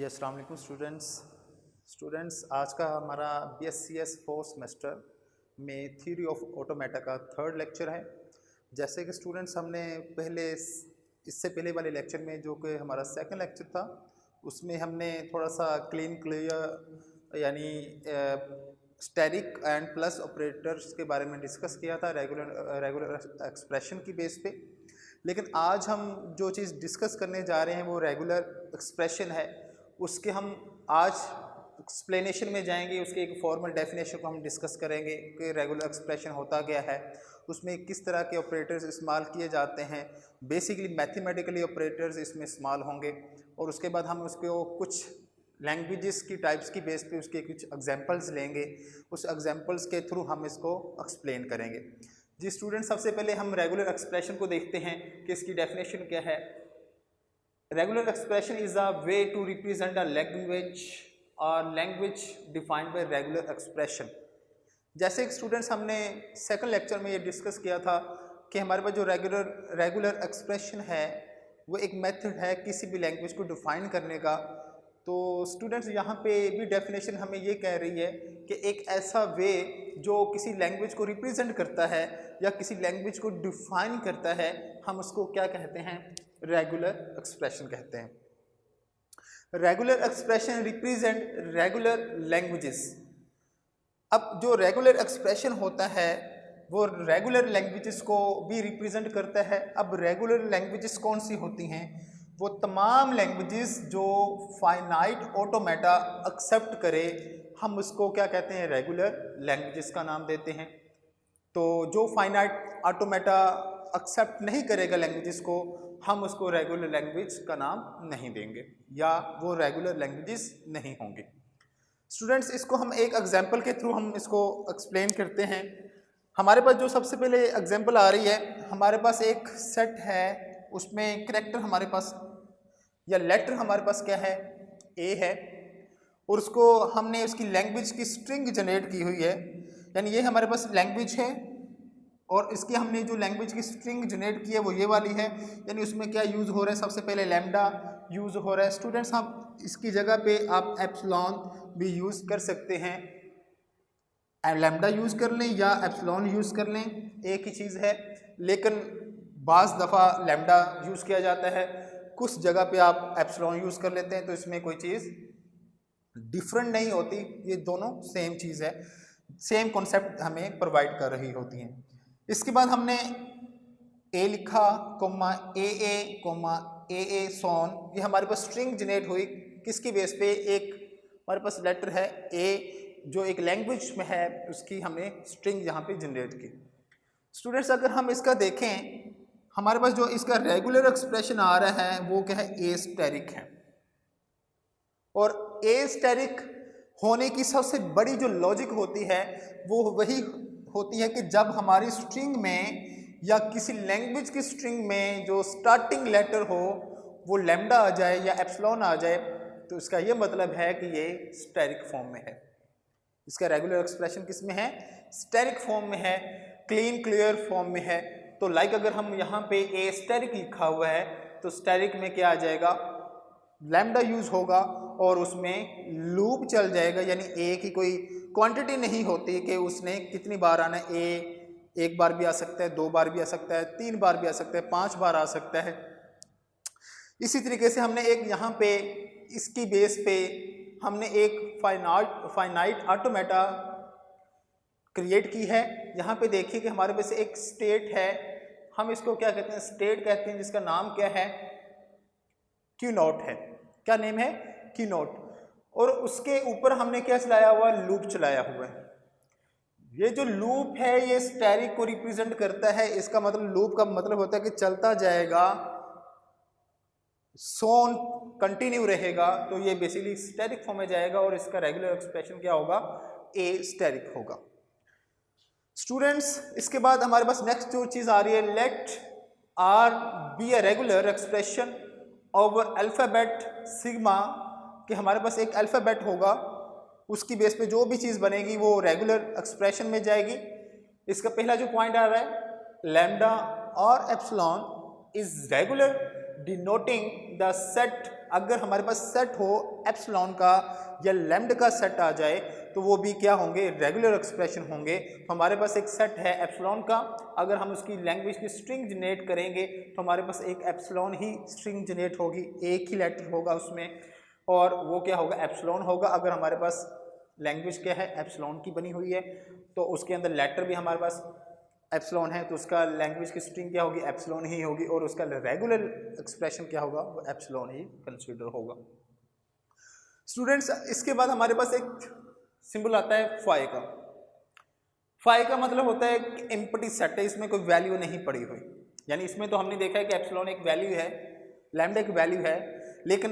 जी अस्सलाम वालेकुम स्टूडेंट्स आज का हमारा BScs 4th सेमेस्टर में थ्योरी ऑफ ऑटोमेटा का थर्ड लेक्चर है। जैसे कि स्टूडेंट्स हमने इससे पहले वाले लेक्चर में जो कि हमारा सेकंड लेक्चर था उसमें हमने थोड़ा सा क्लियर यानी स्टैटिक एंड प्लस ऑपरेटर्स के बारे में डिस्कस किया था रेगुलर एक्सप्रेशन की बेस पे। लेकिन आज हम जो चीज़ डिस्कस करने जा रहे हैं वो रेगुलर एक्सप्रेशन है। उसके हम आज एक्सप्लेनेशन में जाएंगे, उसके एक फॉर्मल डेफिनेशन को हम डिस्कस करेंगे कि रेगुलर एक्सप्रेशन होता क्या है, उसमें किस तरह के ऑपरेटर्स इस्तेमाल किए जाते हैं। बेसिकली मैथमेटिकली ऑपरेटर्स इसमें इस्तेमाल होंगे और उसके बाद हम उसको कुछ लैंग्वेजेस की टाइप्स की बेस पे उसके कुछ एग्जांपल्स लेंगे, उस एग्जांपल्स के थ्रू हम इसको एक्सप्लेन करेंगे। जी स्टूडेंट, सबसे पहले हम रेगुलर एक्सप्रेशन को देखते हैं कि इसकी डेफिनेशन क्या है। Regular expression is a way to represent a language defined by regular expression. जैसे कि स्टूडेंट्स हमने सेकंड लेक्चर में ये डिस्कस किया था कि हमारे पास जो रेगुलर एक्सप्रेशन है वो एक मेथड है किसी भी लैंग्वेज को डिफाइन करने का। तो स्टूडेंट्स यहाँ पे भी डेफिनेशन हमें ये कह रही है कि एक ऐसा वे जो किसी लैंग्वेज को रिप्रेजेंट करता है या किसी लैंग्वेज को डिफाइन करता है, हम उसको क्या कहते हैं? रेगुलर एक्सप्रेशन कहते हैं। Regular expression represent regular languages. अब जो रेगुलर एक्सप्रेशन होता है वो रेगुलर लैंग्वेजेस को भी रिप्रेजेंट करता है। अब रेगुलर लैंग्वेजेस कौन सी होती हैं? वो तमाम लैंग्वेजेस जो फाइनाइट ऑटोमेटा एक्सेप्ट करे, हम उसको क्या कहते हैं? रेगुलर लैंग्वेजेस का नाम देते हैं। तो जो फाइनाइट ऑटोमेटा एक्सेप्ट नहीं करेगा लैंग्वेजेस को, हम उसको रेगुलर लैंग्वेज का नाम नहीं देंगे या वो रेगुलर लैंग्वेजेस नहीं होंगे। स्टूडेंट्स, इसको हम एक एग्जांपल के थ्रू हम इसको एक्सप्लेन करते हैं। हमारे पास जो सबसे पहले एग्जांपल आ रही है, हमारे पास एक सेट है, उसमें कैरेक्टर हमारे पास या लेटर हमारे पास क्या है? ए है, और उसको हमने उसकी लैंग्वेज की स्ट्रिंग जनरेट की हुई है। यानी ये हमारे पास लैंग्वेज है और इसकी हमने जो लैंग्वेज की स्ट्रिंग जनरेट की है वो ये वाली है। यानी उसमें क्या यूज़ हो रहा है? सबसे पहले लैम्डा यूज़ हो रहा है। स्टूडेंट्स, हम इसकी जगह पे आप एप्सिलॉन भी यूज़ कर सकते हैं। लैम्डा यूज़ कर लें या एप्सिलॉन यूज़ कर लें, एक ही चीज़ है। लेकिन बाज़ दफ़ा लैम्डा यूज़ किया जाता है, कुछ जगह पे आप एप्सिलॉन यूज़ कर लेते हैं, तो इसमें कोई चीज़ डिफरेंट नहीं होती, ये दोनों सेम चीज़ है, सेम कॉन्सेप्ट हमें प्रोवाइड कर रही होती हैं। इसके बाद हमने ए लिखा, कोमा ए सोन, ये हमारे पास स्ट्रिंग जनरेट हुई किसकी बेस पे? एक हमारे पास लेटर है ए जो एक लैंग्वेज में है, उसकी हमने स्ट्रिंग यहाँ पे जनरेट की। स्टूडेंट्स, अगर हम इसका देखें, हमारे पास जो इसका रेगुलर एक्सप्रेशन आ रहा है वो क्या है? ए स्टेरिक है। और ए स्टेरिक होने की सबसे बड़ी जो लॉजिक होती है वो वही होती है कि जब हमारी स्ट्रिंग में या किसी लैंग्वेज की स्ट्रिंग में जो स्टार्टिंग लेटर हो वो लैम्डा आ जाए या एप्सिलॉन आ जाए, तो इसका ये मतलब है कि ये स्टेरिक फॉर्म में है। इसका रेगुलर एक्सप्रेशन किस में है? स्टेरिक फॉर्म में है, क्लीन क्लियर फॉर्म में है। तो लाइक अगर हम यहाँ पे ए स्टेरिक लिखा हुआ है तो स्टेरिक में क्या आ जाएगा? लैम्डा यूज होगा और उसमें लूप चल जाएगा। यानी ए की कोई क्वांटिटी नहीं होती कि उसने कितनी बार आना है। ए एक बार भी आ सकता है, 2 बार भी आ सकता है, 3 बार भी आ सकता है, 5 बार आ सकता है। इसी तरीके से हमने एक यहाँ पे इसकी बेस पे हमने एक फाइनाइट ऑटोमेटा क्रिएट की है। यहाँ पे देखिए कि हमारे पास एक स्टेट है, हम इसको क्या कहते हैं? स्टेट कहते हैं, जिसका नाम क्या है? क्यू नोट है। क्या नेम है? Q note. और उसके ऊपर हमने क्या चलाया हुआ? लूप चलाया हुआ है। ये जो लूप है ये स्टैरिक को रिप्रेजेंट करता है। इसका मतलब लूप का मतलब होता है कि चलता जाएगा, सोन कंटिन्यू रहेगा, तो ये बेसिकली स्टैरिक फॉर्म में जाएगा और इसका रेगुलर एक्सप्रेशन क्या होगा? ए स्टैरिक होगा। स्टूडेंट्स, इसके बाद हमारे पास नेक्स्ट जो चीज आ रही है, let R be a regular expression over alphabet sigma, कि हमारे पास एक अल्फाबेट होगा, उसकी बेस पे जो भी चीज़ बनेगी वो रेगुलर एक्सप्रेशन में जाएगी। इसका पहला जो पॉइंट आ रहा है, लैम्डा और epsilon is regular denoting the set अगर हमारे पास सेट हो एप्सिलॉन का या लैम्डा का सेट आ जाए तो वो भी क्या होंगे, रेगुलर एक्सप्रेशन होंगे। तो हमारे पास एक सेट है एप्सिलॉन का, अगर हम उसकी लैंग्वेज की स्ट्रिंग जनरेट करेंगे तो हमारे पास एक एप्सिलॉन ही स्ट्रिंग जनरेट होगी, एक ही लेटर होगा उसमें, और वो क्या होगा, एप्सिलॉन होगा। अगर हमारे पास लैंग्वेज क्या है, एप्सिलॉन की बनी हुई है, तो उसके अंदर लेटर भी हमारे पास एप्सिलॉन है, तो उसका लैंग्वेज की स्ट्रिंग क्या होगी, एप्सिलॉन ही होगी, और उसका रेगुलर एक्सप्रेशन क्या होगा, वो एप्सिलॉन ही कंसीडर होगा। स्टूडेंट्स, इसके बाद हमारे पास एक सिंबल आता है फाई का। फाई का मतलब होता है कि एम्प्टी सेट है, इसमें कोई वैल्यू नहीं पड़ी हुई, यानी इसमें तो हमने देखा है कि एप्सिलॉन एक वैल्यू है, लैम्डा एक वैल्यू है, लेकिन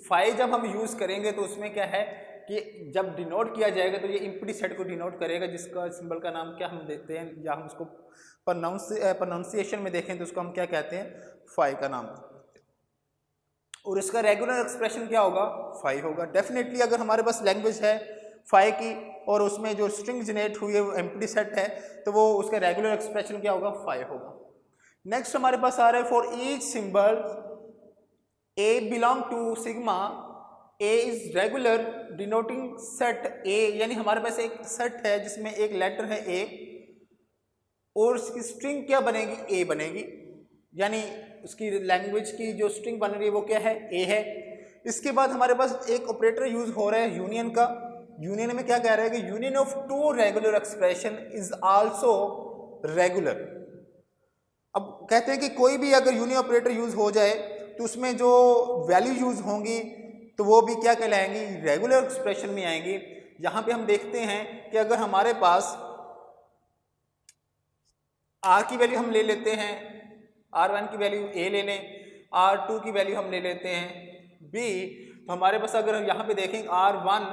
फाई जब हम यूज करेंगे तो उसमें क्या है कि जब डिनोट किया जाएगा तो ये एम्प्टी सेट को डिनोट करेगा, जिसका सिंबल का नाम क्या हम देते हैं, या हम उसको प्रोनाउंसिएशन में देखें तो उसको हम क्या कहते हैं, फाई का नाम। और इसका रेगुलर एक्सप्रेशन क्या होगा, फाई होगा। डेफिनेटली अगर हमारे पास लैंग्वेज है फाई की और उसमें जो स्ट्रिंग जनरेट हुई है वो एम्प्टी सेट है, तो वो उसका रेगुलर एक्सप्रेशन क्या होगा, फाई होगा। नेक्स्ट हमारे पास आ रहा है for each symbol a belong to sigma a is regular denoting set a, यानी हमारे पास एक सेट है जिसमें एक लेटर है ए और उसकी स्ट्रिंग क्या बनेगी, ए बनेगी, यानी उसकी लैंग्वेज की जो स्ट्रिंग बन रही है वो क्या है, ए है। इसके बाद हमारे पास एक ऑपरेटर यूज हो रहा है यूनियन का। यूनियन में क्या कह रहा है कि union of two regular expression is also regular. अब कहते हैं कि कोई भी अगर यूनियन ऑपरेटर यूज हो जाए तो उसमें जो वैल्यू यूज होंगी तो वो भी क्या कहलाएंगी, रेगुलर एक्सप्रेशन में आएंगी। यहां पे हम देखते हैं कि अगर हमारे पास आर की वैल्यू हम ले लेते हैं, R1 की वैल्यू ए ले लें, R2 की वैल्यू हम ले लेते हैं बी, तो हमारे पास अगर यहाँ पे देखें R1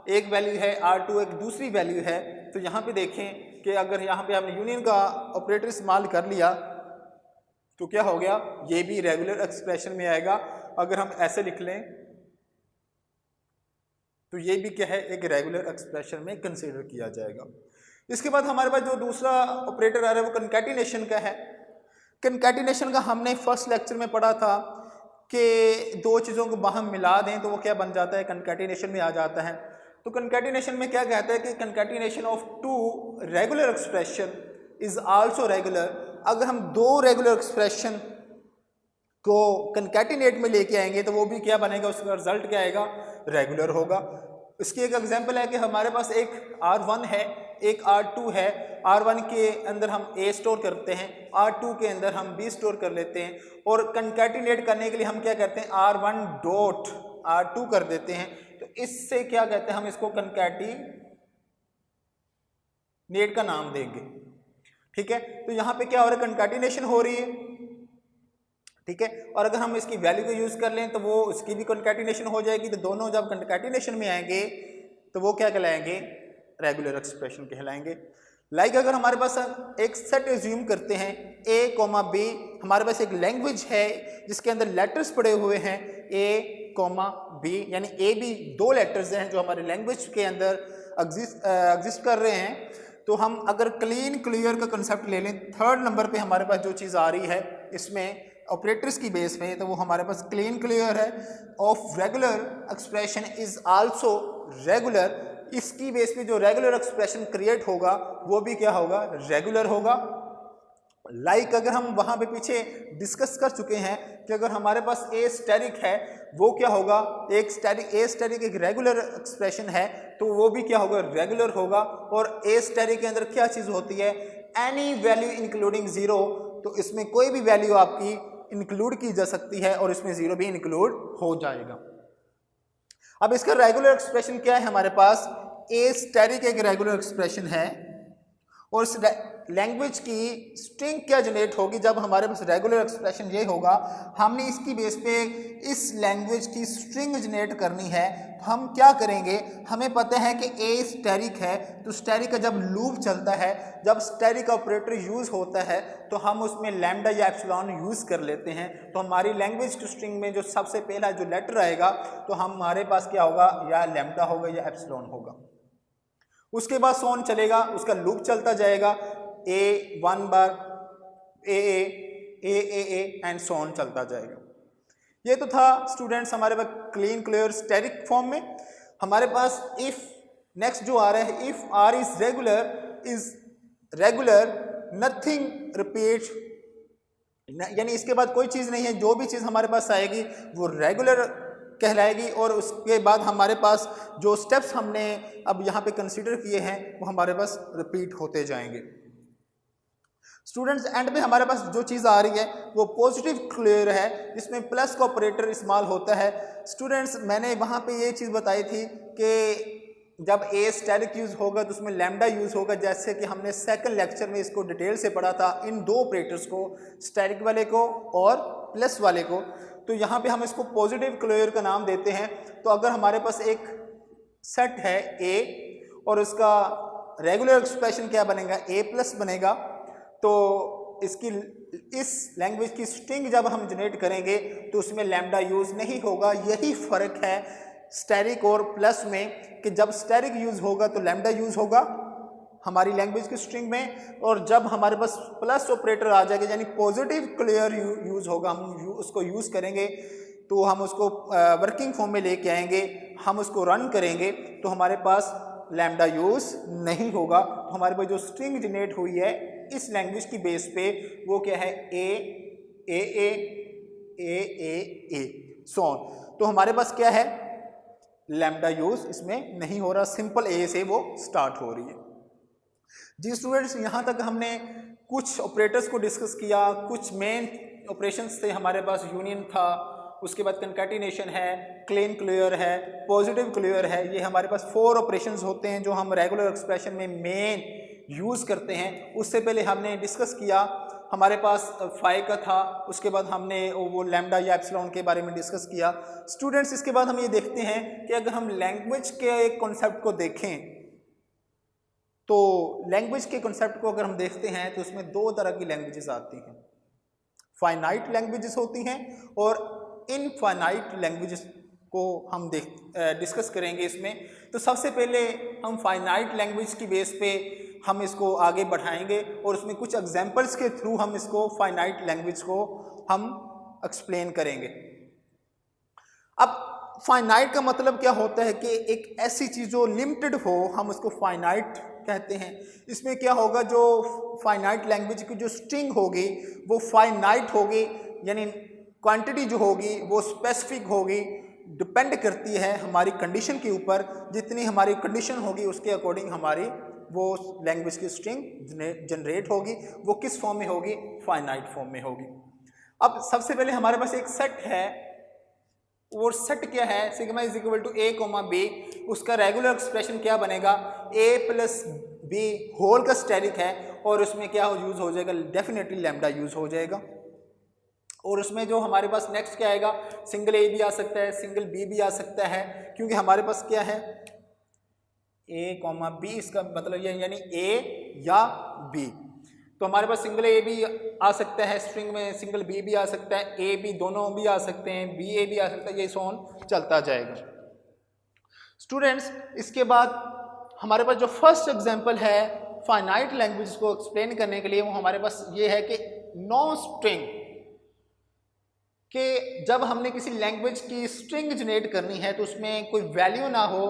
एक वैल्यू है, R2 एक दूसरी वैल्यू है, तो यहाँ पे देखें कि अगर यहाँ पे हमने यूनियन का ऑपरेटर इस्तेमाल कर लिया तो क्या हो गया, ये भी रेगुलर एक्सप्रेशन में आएगा। अगर हम ऐसे लिख लें तो ये भी क्या है, एक रेगुलर एक्सप्रेशन में कंसीडर किया जाएगा। इसके बाद हमारे पास जो दूसरा ऑपरेटर आ रहा है वो कंकैटिनेशन का है। कंकैटिनेशन का हमने फर्स्ट लेक्चर में पढ़ा था कि दो चीज़ों को बाहम मिला दें तो वो क्या बन जाता है, कंकैटिनेशन में आ जाता है। तो कंकैटिनेशन में क्या कहता है कि concatenation of two regular expression is also regular. अगर हम दो रेगुलर एक्सप्रेशन को कंकैटिनेट में लेके आएंगे तो वो भी क्या बनेगा, उसका रिजल्ट क्या आएगा, रेगुलर होगा। इसकी एक एग्जांपल है कि हमारे पास एक R1 है, एक R2 है। R1 के अंदर हम A स्टोर करते हैं, R2 के अंदर हम B स्टोर कर लेते हैं, और कंकैटिनेट करने के लिए हम क्या करते हैं, R1 डॉट R2 कर देते हैं। तो इससे क्या कहते हैं, हम इसको कंकैटिनेट का नाम देंगे, ठीक है। तो यहाँ पे क्या हो रहा है, कंकैटिनेशन हो रही है, ठीक है। और अगर हम इसकी वैल्यू को यूज कर लें तो वो उसकी भी कंकैटिनेशन हो जाएगी। तो दोनों जब कंकैटिनेशन में आएंगे तो वो क्या कहलाएंगे, रेगुलर एक्सप्रेशन कहलाएंगे। लाइक अगर हमारे पास एक सेट एज्यूम करते हैं A, B, हमारे पास एक लैंग्वेज है जिसके अंदर लेटर्स पड़े हुए हैं A, B, यानी A, B दो लेटर्स हैं जो हमारे लैंग्वेज के अंदर एग्जिस्ट कर रहे हैं। तो हम अगर क्लीन क्लियर का कंसेप्ट ले लें, थर्ड नंबर पे हमारे पास जो चीज़ आ रही है इसमें ऑपरेटर्स की बेस पे, तो वो हमारे पास क्लीन क्लियर है of regular expression is also regular. इसकी बेस पे जो रेगुलर एक्सप्रेशन क्रिएट होगा वो भी क्या होगा, रेगुलर होगा। लाइक अगर हम वहां पे पीछे डिस्कस कर चुके हैं कि अगर हमारे पास ए स्टेरिक है वो क्या होगा, एक स्टेरिक, ए स्टेरिक एक रेगुलर एक्सप्रेशन है तो वो भी क्या होगा, रेगुलर होगा। और ए स्टेरिक के अंदर क्या चीज़ होती है, एनी वैल्यू इंक्लूडिंग ज़ीरो। तो इसमें कोई भी वैल्यू आपकी इंक्लूड की जा सकती है और इसमें ज़ीरो भी इंक्लूड हो जाएगा। अब इसका रेगुलर एक्सप्रेशन क्या है, हमारे पास ए स्टेरिक एक रेगुलर एक्सप्रेशन है और इस लैंग्वेज की स्ट्रिंग क्या जनरेट होगी, जब हमारे पास रेगुलर एक्सप्रेशन ये होगा, हमने इसकी बेस पे इस लैंग्वेज की स्ट्रिंग जनरेट करनी है। तो हम क्या करेंगे, हमें पता है कि ए स्टेरिक है, तो स्टेरिक का जब लूप चलता है, जब स्टेरिक ऑपरेटर यूज़ होता है तो हम उसमें लैम्डा या एप्सिलॉन यूज़ कर लेते हैं। तो हमारी लैंग्वेज की स्ट्रिंग में जो सबसे पहला जो लेटर आएगा तो हमारे पास क्या होगा, या लैम्डा होगा या एप्सिलॉन होगा। उसके बाद सोन चलेगा, उसका लूप चलता जाएगा, ए 1 बार ए एंड सोन चलता जाएगा। ये तो था स्टूडेंट्स हमारे पास क्लीन क्लियर स्टैटिक फॉर्म में। हमारे पास इफ नेक्स्ट जो आ रहा है, if R is regular nothing repeat, यानी इसके बाद कोई चीज़ नहीं है, जो भी चीज़ हमारे पास आएगी वो रेगुलर कहलाएगी और उसके बाद हमारे पास जो स्टेप्स हमने अब यहाँ पे कंसीडर किए हैं वो हमारे पास रिपीट होते जाएंगे। स्टूडेंट्स एंड में हमारे पास जो चीज़ आ रही है वो पॉजिटिव क्लियर है, जिसमें प्लस का ऑपरेटर इस्तेमाल होता है। स्टूडेंट्स मैंने वहाँ पे ये चीज़ बताई थी कि जब ए स्टैटिक यूज़ होगा तो उसमें लैम्डा यूज़ होगा, जैसे कि हमने सेकंड लेक्चर में इसको डिटेल से पढ़ा था, इन दो ऑपरेटर्स को, स्टैटिक वाले को और प्लस वाले को। तो यहाँ पे हम इसको पॉजिटिव क्लियर का नाम देते हैं। तो अगर हमारे पास एक सेट है ए और उसका रेगुलर एक्सप्रेशन क्या बनेगा, ए प्लस बनेगा, तो इसकी इस लैंग्वेज की स्ट्रिंग जब हम जनरेट करेंगे तो उसमें लैम्डा यूज़ नहीं होगा। यही फ़र्क है स्टैटिक और प्लस में कि जब स्टैटिक यूज़ होगा तो लैम्डा यूज़ होगा हमारी लैंग्वेज की स्ट्रिंग में, और जब हमारे पास प्लस ऑपरेटर आ जाएगा यानी पॉजिटिव क्लियर यूज़ होगा, हम उसको यूज़ करेंगे तो हम उसको वर्किंग फॉर्म में लेके आएंगे, हम उसको रन करेंगे तो हमारे पास लैम्डा यूज़ नहीं होगा। तो हमारे पास जो स्ट्रिंग जनरेट हुई है इस लैंग्वेज की बेस पे वो क्या है, ए सोन। तो हमारे पास क्या है, लैम्डा यूज़ इसमें नहीं हो रहा, सिंपल ए से वो स्टार्ट हो रही है। जी स्टूडेंट्स, यहाँ तक हमने कुछ ऑपरेटर्स को डिस्कस किया, कुछ मेन ऑपरेशंस थे हमारे पास, यूनियन था, उसके बाद कंकैटिनेशन है, क्लीन क्लियर है, पॉजिटिव क्लियर है। ये हमारे पास 4 ऑपरेशंस होते हैं जो हम रेगुलर एक्सप्रेशन में मेन यूज़ करते हैं। उससे पहले हमने डिस्कस किया हमारे पास फाई का था, उसके बाद हमने वो लैम्डा या एप्सिलॉन के बारे में डिस्कस किया। स्टूडेंट्स इसके बाद हम ये देखते हैं कि अगर हम लैंग्वेज के एक कॉन्सेप्ट को देखें तो लैंग्वेज के कॉन्सेप्ट को अगर हम देखते हैं तो उसमें 2 तरह की लैंग्वेजेस आती हैं, फाइनाइट लैंग्वेजेस होती हैं और इनफाइनाइट लैंग्वेजेस को हम डिस्कस करेंगे इसमें। तो सबसे पहले हम फाइनाइट लैंग्वेज की बेस पे हम इसको आगे बढ़ाएंगे और उसमें कुछ एग्जांपल्स के थ्रू हम इसको फाइनाइट लैंग्वेज को हम एक्सप्लेन करेंगे। अब फाइनाइट का मतलब क्या होता है कि एक ऐसी चीज़ जो लिमिटेड हो, हम उसको फाइनाइट कहते हैं। इसमें क्या होगा, जो फाइनाइट लैंग्वेज की जो स्ट्रिंग होगी वो फाइनाइट होगी, यानी क्वांटिटी जो होगी वो स्पेसिफिक होगी, डिपेंड करती है हमारी कंडीशन के ऊपर। जितनी हमारी कंडीशन होगी उसके अकॉर्डिंग हमारी वो लैंग्वेज की स्ट्रिंग जनरेट होगी। वो किस फॉर्म में होगी, फाइनाइट फॉर्म में होगी। अब सबसे पहले हमारे पास एक सेट है, और सेट क्या है, sigma is equal to a comma b. उसका रेगुलर एक्सप्रेशन क्या बनेगा, ए प्लस बी होल का स्टैटिक है और उसमें क्या यूज़ हो जाएगा, डेफिनेटली लैम्डा यूज़ हो जाएगा। और उसमें जो हमारे पास नेक्स्ट क्या आएगा, सिंगल ए भी आ सकता है, सिंगल बी भी आ सकता है, क्योंकि हमारे पास क्या है ए कॉमा बी, इसका मतलब ये यानी ए या बी। तो हमारे पास सिंगल ए भी आ सकता है स्ट्रिंग में, सिंगल बी भी आ सकता है, ए बी दोनों भी आ सकते हैं, बी ए भी आ सकता है, ये सोन चलता जाएगा। स्टूडेंट्स इसके बाद हमारे पास जो फर्स्ट एग्जांपल है फाइनाइट लैंग्वेज को एक्सप्लेन करने के लिए, वो हमारे पास ये है कि नो स्ट्रिंग, कि जब हमने किसी लैंग्वेज की स्ट्रिंग जनरेट करनी है तो उसमें कोई वैल्यू ना हो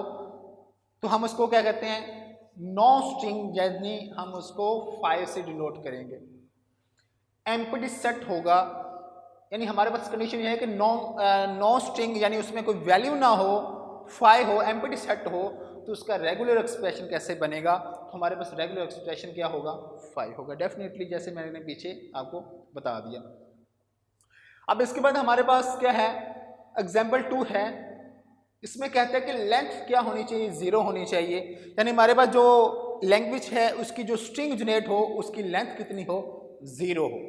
तो हम उसको क्या कहते हैं, नो स्ट्रिंग, यानी हम उसको 5 से डिनोट करेंगे। एम्प्टी सेट होगा, यानी हमारे पास कंडीशन ये है कि नो स्ट्रिंग यानी उसमें कोई वैल्यू ना हो, 5 हो, एम्प्टी सेट हो, तो उसका रेगुलर एक्सप्रेशन कैसे बनेगा, तो हमारे पास रेगुलर एक्सप्रेशन क्या होगा, 5 होगा डेफिनेटली, जैसे मैंने पीछे आपको बता दिया। अब इसके बाद हमारे पास क्या है, एग्जाम्पल 2 है। इसमें कहते हैं कि लेंथ क्या होनी चाहिए, 0 होनी चाहिए, यानी हमारे पास जो लैंग्वेज है उसकी जो स्ट्रिंग जनरेट हो उसकी लेंथ कितनी हो, 0 हो।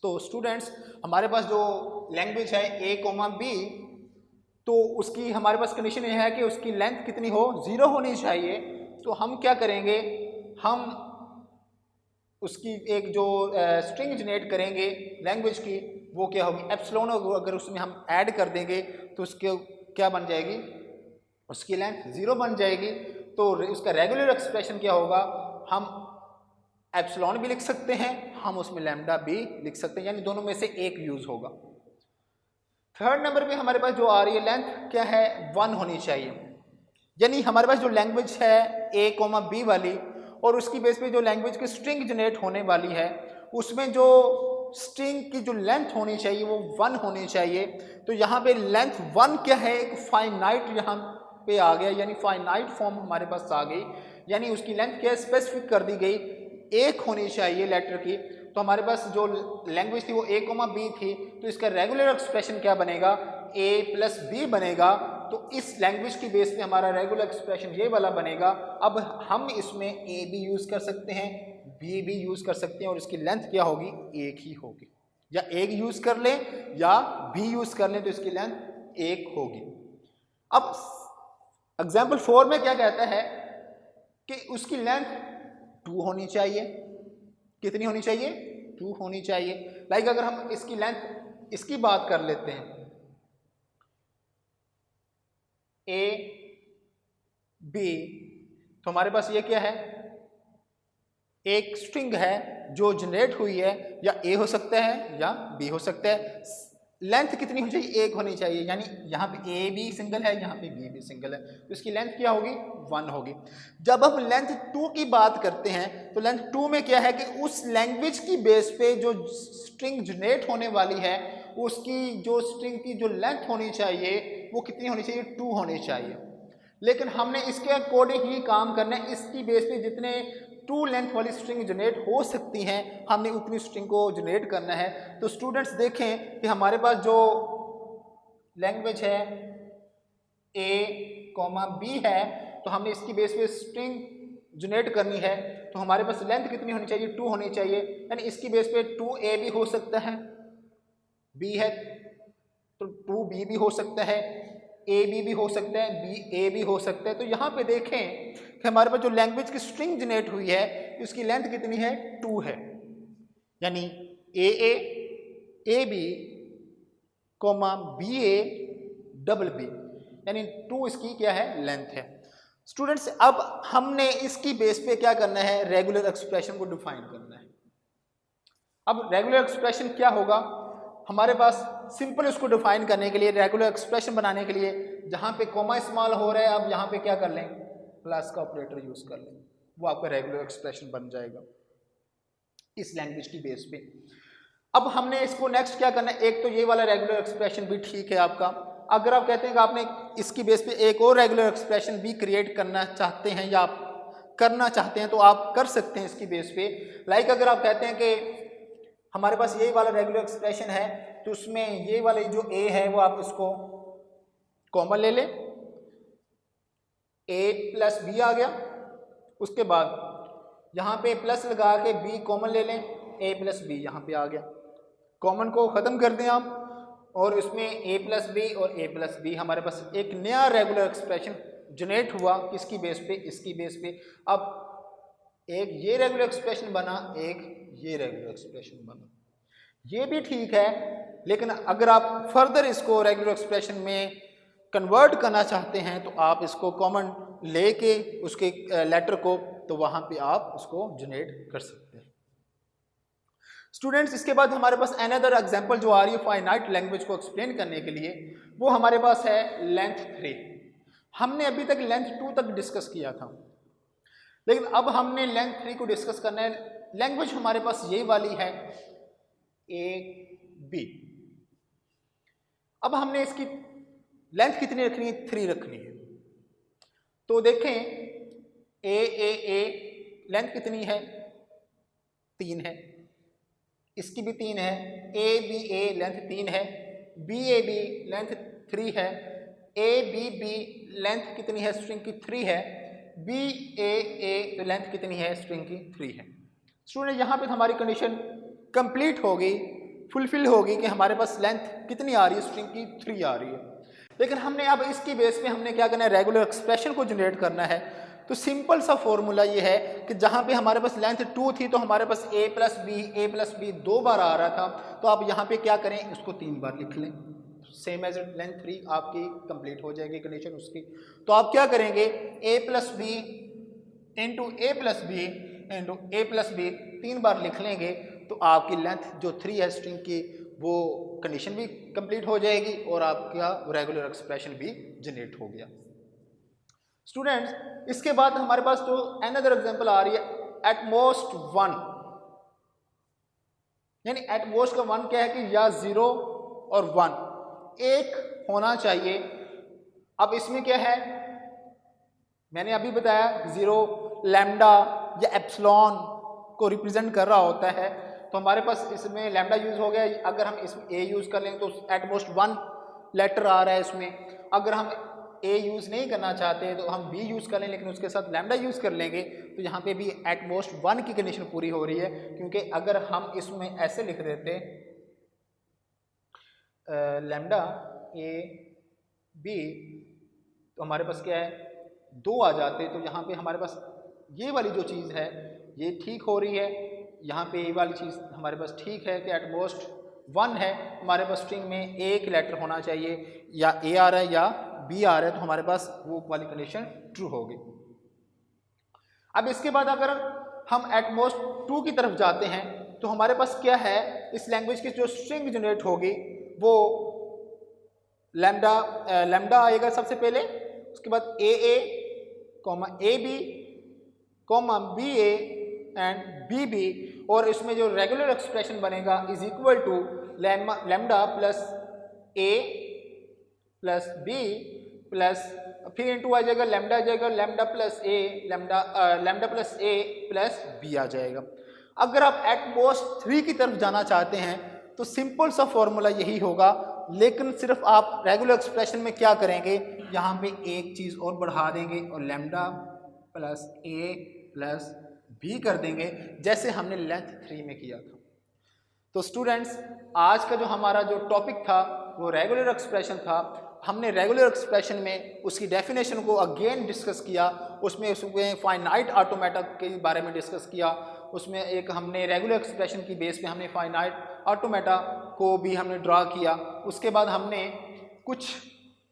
तो स्टूडेंट्स हमारे पास जो लैंग्वेज है ए कोमा बी, तो उसकी हमारे पास कंडीशन ये है कि उसकी लेंथ कितनी हो, 0 होनी चाहिए। तो हम क्या करेंगे, हम उसकी एक जो स्ट्रिंग जनरेट करेंगे लैंग्वेज की, वो क्या होगी, एप्सिलॉन। अगर उसमें हम ऐड कर देंगे तो उसके क्या बन जाएगी, उसकी लेंथ 0 बन जाएगी। तो उसका रेगुलर एक्सप्रेशन क्या होगा, हम एप्सिलॉन भी लिख सकते हैं, हम उसमें लैम्डा भी लिख सकते हैं, यानी दोनों में से एक यूज़ होगा। थर्ड नंबर पे हमारे पास जो आ रही है लेंथ क्या है 1 होनी चाहिए, यानी हमारे पास जो लैंग्वेज है A, B वाली और उसकी बेस पे जो लैंग्वेज की स्ट्रिंग जनरेट होने वाली है उसमें जो स्ट्रिंग की जो लेंथ होनी चाहिए वो 1 होनी चाहिए। तो यहाँ पे लेंथ 1 क्या है, एक फाइनाइट यहाँ पे आ गया, यानी फाइनाइट फॉर्म हमारे पास आ गई, यानी उसकी लेंथ क्या स्पेसिफिक कर दी गई 1 होनी चाहिए लेटर की। तो हमारे पास जो लैंग्वेज थी वो A, B थी, तो इसका रेगुलर एक्सप्रेशन क्या बनेगा A + B बनेगा। तो इस लैंग्वेज की बेस पे हमारा रेगुलर एक्सप्रेशन ये वाला बनेगा। अब हम इसमें A भी यूज़ कर सकते हैं, B भी यूज़ कर सकते हैं और इसकी लेंथ क्या होगी 1 ही होगी, या एक यूज़ कर लें या B यूज़ कर लें तो इसकी लेंथ 1 होगी। अब एग्जाम्पल 4 में क्या कहता है कि उसकी लेंथ 2 होनी चाहिए। कितनी होनी चाहिए 2 होनी चाहिए। लाइक अगर हम इसकी लेंथ इसकी बात कर लेते हैं A, B, तो हमारे पास ये क्या है एक स्ट्रिंग है जो जनरेट हुई है, या A हो सकता है या B हो सकता है। लेंथ कितनी होनी चाहिए 1 होनी चाहिए, यानी यहाँ पे A भी सिंगल है यहाँ पे B भी सिंगल है, तो इसकी लेंथ क्या होगी 1 होगी। जब हम लेंथ 2 की बात करते हैं तो लेंथ 2 में क्या है कि उस लैंग्वेज की बेस पे जो स्ट्रिंग जनरेट होने वाली है उसकी जो स्ट्रिंग की जो लेंथ होनी चाहिए वो कितनी होनी चाहिए 2 होनी चाहिए। लेकिन हमने इसके अकॉर्डिंग ही काम करना है, इसकी बेस पे जितने 2 लेंथ वाली स्ट्रिंग जनरेट हो सकती हैं हमने उतनी स्ट्रिंग को जनरेट करना है। तो स्टूडेंट्स देखें कि हमारे पास जो लैंग्वेज है A, B है, तो हमने इसकी बेस पे स्ट्रिंग जनरेट करनी है, तो हमारे पास लेंथ कितनी होनी चाहिए 2 होनी चाहिए, यानी इसकी बेस पे 2A भी हो सकता है, B है तो 2B भी हो सकता है, AB भी हो सकता है, BA भी हो सकता है। तो यहाँ पे देखें कि हमारे पास जो लैंग्वेज की स्ट्रिंग जनरेट हुई है उसकी लेंथ कितनी है 2 है, यानी AA, AB, BA, BB, यानी 2 इसकी क्या है लेंथ है। स्टूडेंट्स अब हमने इसकी बेस पे क्या करना है रेगुलर एक्सप्रेशन को डिफाइन करना है। अब रेगुलर एक्सप्रेशन क्या होगा हमारे पास, सिंपल उसको डिफाइन करने के लिए रेगुलर एक्सप्रेशन बनाने के लिए जहाँ पे कॉमा इस्तेमाल हो रहा है अब यहाँ पे क्या कर लें प्लस का ऑपरेटर यूज कर लें, वो आपका रेगुलर एक्सप्रेशन बन जाएगा इस लैंग्वेज की बेस पे। अब हमने इसको नेक्स्ट क्या करना है, एक तो ये वाला रेगुलर एक्सप्रेशन भी ठीक है आपका। अगर आप कहते हैं कि आपने इसकी बेस पे एक और रेगुलर एक्सप्रेशन भी क्रिएट करना चाहते हैं या आप करना चाहते हैं तो आप कर सकते हैं इसकी बेस पे। लाइक अगर आप कहते हैं कि हमारे पास ये वाला रेगुलर एक्सप्रेशन है तो उसमें ये वाले जो A है वो आप इसको कॉमन ले लें, A + B आ गया, उसके बाद यहाँ पे प्लस लगा के B कॉमन ले लें, A + B यहाँ पे आ गया, कॉमन को ख़त्म कर दें आप और इसमें A + B और A + B हमारे पास एक नया रेगुलर एक्सप्रेशन जनरेट हुआ किसकी बेस पे इसकी बेस पे। अब एक ये रेगुलर एक्सप्रेशन बना, एक ये रेगुलर एक्सप्रेशन बना, ये भी ठीक है। लेकिन अगर आप फर्दर इसको रेगुलर एक्सप्रेशन में कन्वर्ट करना चाहते हैं तो आप इसको कॉमन लेके उसके लेटर को तो वहाँ पे आप उसको जनरेट कर सकते हैं। स्टूडेंट्स इसके बाद हमारे पास अनदर एग्जांपल जो आ रही है फाइनाइट लैंग्वेज को एक्सप्लेन करने के लिए वो हमारे पास है लेंथ 3। हमने अभी तक लेंथ 2 तक डिस्कस किया था, लेकिन अब हमने लेंथ 3 को डिस्कस करना है। लैंग्वेज हमारे पास ये वाली है AB। अब हमने इसकी लेंथ कितनी रखनी है 3 रखनी है। तो देखें A लेंथ कितनी है 3 है, इसकी भी 3 है, ABA लेंथ 3 है, BAB लेंथ 3 है, ABB लेंथ कितनी है स्ट्रिंग की 3 है, BAA लेंथ कितनी है स्ट्रिंग की 3 है। स्टूडेंट यहाँ पे हमारी कंडीशन कंप्लीट हो गई, फुलफिल होगी कि हमारे पास लेंथ कितनी आ रही है स्ट्रिंग की 3 आ रही है। लेकिन हमने अब इसकी बेस पे हमने क्या करना है रेगुलर एक्सप्रेशन को जनरेट करना है। तो सिंपल सा फॉर्मूला ये है कि जहाँ पे हमारे पास लेंथ 2 थी तो हमारे पास A + B 2 बार आ रहा था, तो आप यहाँ पे क्या करें इसको 3 बार लिख लें, सेम एज लेंथ 3 आपकी कंप्लीट हो जाएगी कंडीशन उसकी। तो आप क्या करेंगे A + B into A + B into A + B 3 बार लिख लेंगे तो आपकी लेंथ जो 3 है स्ट्रिंग की वो कंडीशन भी कंप्लीट हो जाएगी और आपका रेगुलर एक्सप्रेशन भी जनरेट हो गया। स्टूडेंट्स, इसके बाद हमारे पास जो अनदर एग्जांपल आ रही है एट मोस्ट वन, यानी एट मोस्ट का वन क्या है कि या 0 और 1 एक होना चाहिए। अब इसमें क्या है, मैंने अभी बताया 0 लैम्डा या एप्सिलॉन को रिप्रेजेंट कर रहा होता है, तो हमारे पास इसमें लैम्डा यूज हो गया। अगर हम इसमें ए यूज कर लेंगे तो एट मोस्ट 1 लेटर आ रहा है इसमें। अगर हम ए यूज नहीं करना चाहते तो हम बी यूज कर लें, लेकिन उसके साथ लैम्डा यूज कर लेंगे, तो यहाँ पे भी एट मोस्ट 1 की कंडीशन पूरी हो रही है। क्योंकि अगर हम इसमें ऐसे लिख देते लैम्डा ए बी, तो हमारे पास क्या है 2 आ जाते, तो यहाँ पे हमारे पास ये वाली जो चीज़ है ये ठीक हो रही है। यहाँ पे ये वाली चीज़ हमारे पास ठीक है कि एट मोस्ट 1 है, हमारे पास स्ट्रिंग में एक लेटर होना चाहिए, या ए आ रहा है या बी आ रहा है, तो हमारे पास वो वाली कंडीशन ट्रू होगी। अब इसके बाद अगर हम एट मोस्ट 2 की तरफ जाते हैं तो हमारे पास क्या है, इस लैंग्वेज की जो स्ट्रिंग जनरेट होगी वो लैम्डा आएगा सबसे पहले, उसके बाद A comma A B comma B A and B B, और इसमें जो रेगुलर एक्सप्रेशन बनेगा is equal to lambda plus A plus B plus फिर इंटू आ जाएगा लैम्डा आ जाएगा lambda plus A lambda plus A plus B आ जाएगा। अगर आप एट मोस्ट 3 की तरफ जाना चाहते हैं तो सिंपल सा फॉर्मूला यही होगा, लेकिन सिर्फ आप रेगुलर एक्सप्रेशन में क्या करेंगे, यहाँ पे एक चीज़ और बढ़ा देंगे और lambda plus A plus B कर देंगे, जैसे हमने लेंथ 3 में किया था। तो स्टूडेंट्स, आज का जो हमारा जो टॉपिक था वो रेगुलर एक्सप्रेशन था। हमने रेगुलर एक्सप्रेशन में उसकी डेफिनेशन को अगेन डिस्कस किया, उसमें फाइनाइट ऑटोमेटा के बारे में डिस्कस किया, उसमें एक हमने रेगुलर एक्सप्रेशन की बेस पे हमने फाइनाइट ऑटोमेटा को भी हमने ड्रा किया। उसके बाद हमने कुछ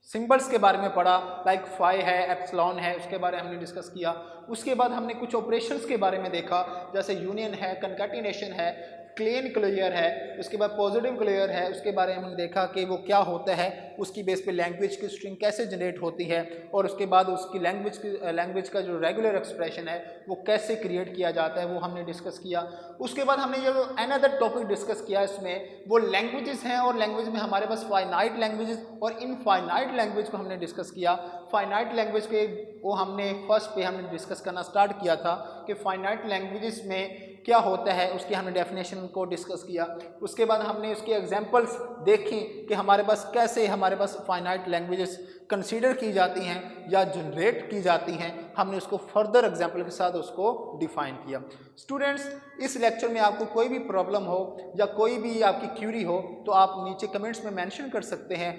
सिंबल्स के बारे में पढ़ा, लाइक फाई है, एप्सिलॉन है, उसके बारे में हमने डिस्कस किया। उसके बाद हमने कुछ ऑपरेशंस के बारे में देखा, जैसे यूनियन है, कंकैटिनेशन है, क्लीन क्लियर है, उसके बाद पॉजिटिव क्लियर है, उसके बारे में हमने देखा कि वो क्या होता है, उसकी बेस पे लैंग्वेज की स्ट्रिंग कैसे जनरेट होती है, और उसके बाद उसकी लैंग्वेज का जो रेगुलर एक्सप्रेशन है वो कैसे क्रिएट किया जाता है, वो हमने डिस्कस किया। उसके बाद हमने जो अनदर टॉपिक डिस्कस किया इसमें वो लैंग्वेजेस हैं, और लैंग्वेज में हमारे पास फाइनाइट लैंग्वेजेस और इनफाइनाइट लैंग्वेज को हमने डिस्कस किया। फाइनाइट लैंग्वेज के वो हमने फर्स्ट पे हमने डिस्कस करना स्टार्ट किया था कि फाइनाइट लैंग्वेजेस में क्या होता है, उसकी हमने डेफिनेशन को डिस्कस किया। उसके बाद हमने उसके एग्जांपल्स देखी कि हमारे पास कैसे हमारे पास फाइनाइट लैंग्वेजेस कंसीडर की जाती हैं या जनरेट की जाती हैं, हमने उसको फर्दर एग्जांपल के साथ उसको डिफाइन किया। स्टूडेंट्स, इस लेक्चर में आपको कोई भी प्रॉब्लम हो या कोई भी आपकी क्यूरी हो तो आप नीचे कमेंट्स में मेंशन कर सकते हैं,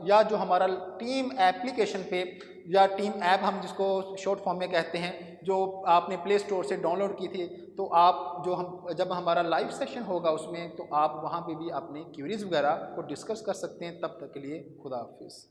या जो हमारा टीम एप्लीकेशन पे या टीम ऐप हम जिसको शॉर्ट फॉर्म में कहते हैं, जो आपने प्ले स्टोर से डाउनलोड की थी, तो आप जब हमारा लाइव सेशन होगा उसमें तो आप वहाँ पे भी अपनी क्यूरीज वगैरह को डिस्कस कर सकते हैं। तब तक के लिए खुदा हाफिज़।